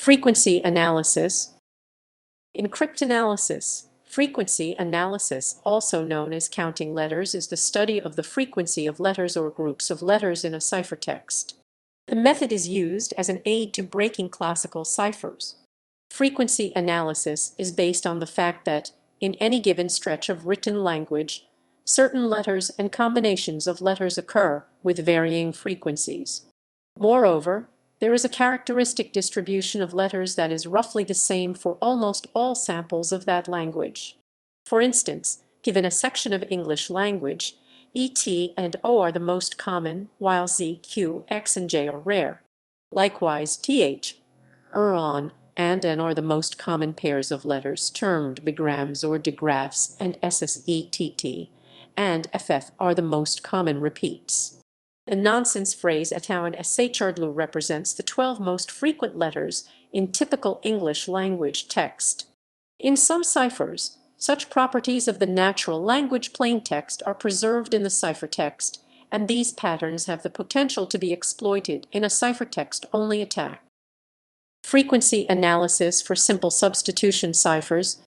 Frequency analysis. In cryptanalysis, frequency analysis, also known as counting letters, is the study of the frequency of letters or groups of letters in a ciphertext. The method is used as an aid to breaking classical ciphers. Frequency analysis is based on the fact that, in any given stretch of written language, certain letters and combinations of letters occur with varying frequencies. Moreover, there is a characteristic distribution of letters that is roughly the same for almost all samples of that language. For instance, given a section of English language, E, T, and O are the most common, while Z, Q, X, and J are rare. Likewise, TH, on, and N are the most common pairs of letters termed bigrams or digraphs, and SSETT and FF are the most common repeats. The nonsense phrase ETAOIN SHRDLU represents the 12 most frequent letters in typical English language text. In some ciphers, such properties of the natural language plaintext are preserved in the ciphertext, and these patterns have the potential to be exploited in a ciphertext-only attack. Frequency analysis for simple substitution ciphers.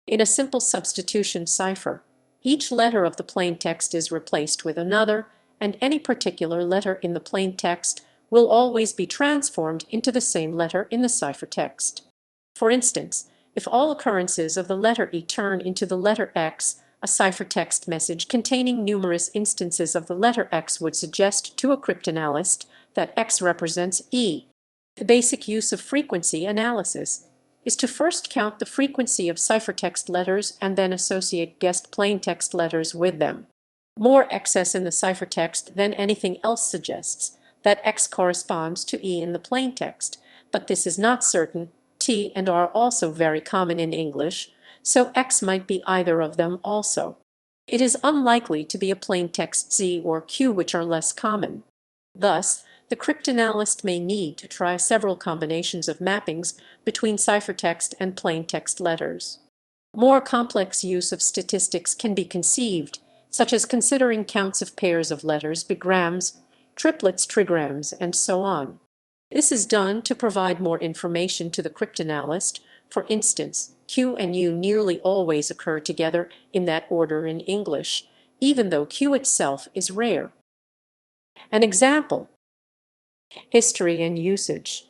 In a simple substitution cipher, each letter of the plaintext is replaced with another, and any particular letter in the plaintext will always be transformed into the same letter in the ciphertext. For instance, if all occurrences of the letter E turn into the letter X, a ciphertext message containing numerous instances of the letter X would suggest to a cryptanalyst that X represents E. The basic use of frequency analysis is to first count the frequency of ciphertext letters and then associate guessed plaintext letters with them. More excess in the ciphertext than anything else suggests that X corresponds to E in the plaintext, but this is not certain. T and R are also very common in English, so X might be either of them also. It is unlikely to be a plaintext Z or Q, which are less common. Thus, the cryptanalyst may need to try several combinations of mappings between ciphertext and plaintext letters. More complex use of statistics can be conceived, such as considering counts of pairs of letters, bigrams, triplets, trigrams, and so on. This is done to provide more information to the cryptanalyst. For instance, Q and U nearly always occur together in that order in English, even though Q itself is rare. An example: history and usage.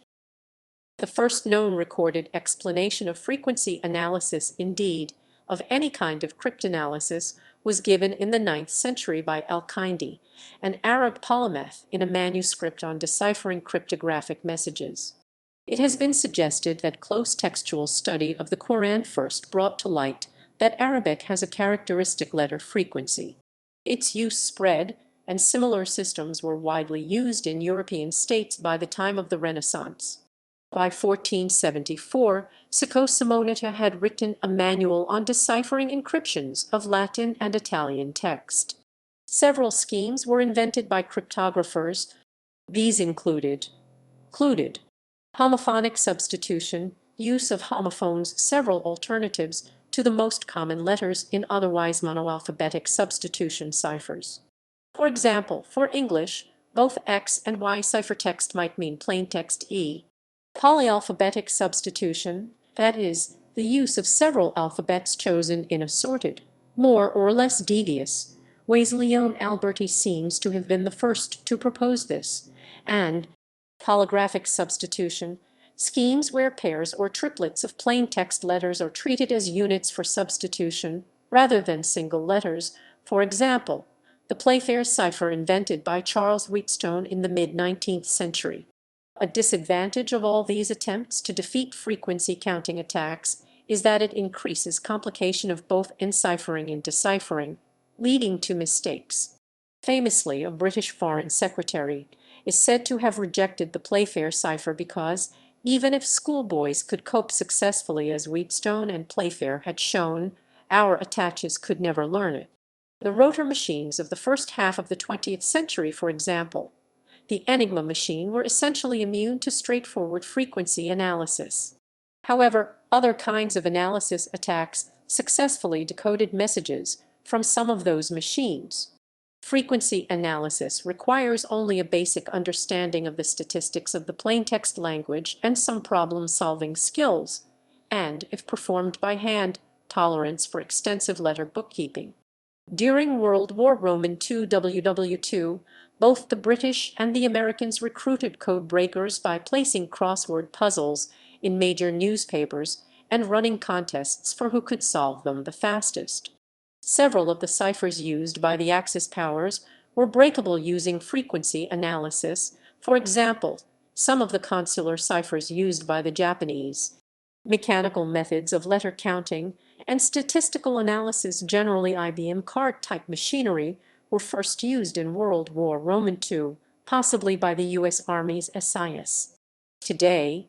The first known recorded explanation of frequency analysis, indeed, of any kind of cryptanalysis, was given in the 9th century by Al-Kindi, an Arab polymath, in a manuscript on deciphering cryptographic messages. It has been suggested that close textual study of the Quran first brought to light that Arabic has a characteristic letter frequency. Its use spread, and similar systems were widely used in European states by the time of the Renaissance. By 1474, Cicco Simonetta had written a manual on deciphering encryptions of Latin and Italian text. Several schemes were invented by cryptographers. These included homophonic substitution, use of homophones, several alternatives to the most common letters in otherwise monoalphabetic substitution ciphers. For example, for English, both X and Y ciphertext might mean plaintext E. Polyalphabetic substitution, that is, the use of several alphabets chosen in assorted, more or less devious ways. Leon Alberti seems to have been the first to propose this. And polygraphic substitution, schemes where pairs or triplets of plaintext letters are treated as units for substitution rather than single letters. For example, the Playfair cipher invented by Charles Wheatstone in the mid-19th century. A disadvantage of all these attempts to defeat frequency counting attacks is that it increases complication of both enciphering and deciphering, leading to mistakes. Famously, a British Foreign Secretary is said to have rejected the Playfair cipher because, even if schoolboys could cope successfully as Wheatstone and Playfair had shown, our attaches could never learn it. The rotor machines of the first half of the 20th century, for example, the Enigma machine, were essentially immune to straightforward frequency analysis. However, other kinds of analysis attacks successfully decoded messages from some of those machines. Frequency analysis requires only a basic understanding of the statistics of the plaintext language and some problem-solving skills, and, if performed by hand, tolerance for extensive letter bookkeeping. During World War II WW2, both the British and the Americans recruited code breakers by placing crossword puzzles in major newspapers and running contests for who could solve them the fastest. Several of the ciphers used by the Axis powers were breakable using frequency analysis. For example, some of the consular ciphers used by the Japanese. Mechanical methods of letter counting and statistical analysis, generally IBM card-type machinery, were first used in World War II, possibly by the U.S. Army's SIS. Today,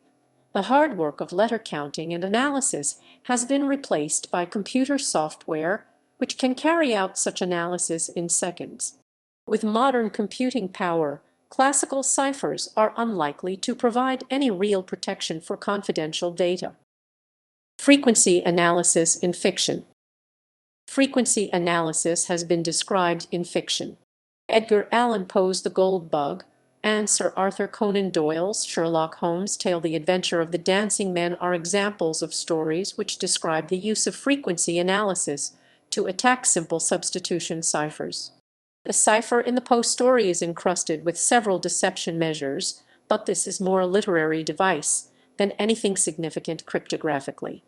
the hard work of letter counting and analysis has been replaced by computer software, which can carry out such analysis in seconds. With modern computing power, classical ciphers are unlikely to provide any real protection for confidential data. Frequency analysis in fiction. Frequency analysis has been described in fiction. Edgar Allan Poe's The Gold Bug and Sir Arthur Conan Doyle's Sherlock Holmes' tale The Adventure of the Dancing Men are examples of stories which describe the use of frequency analysis to attack simple substitution ciphers. The cipher in the Poe story is encrusted with several deception measures, but this is more a literary device than anything significant cryptographically.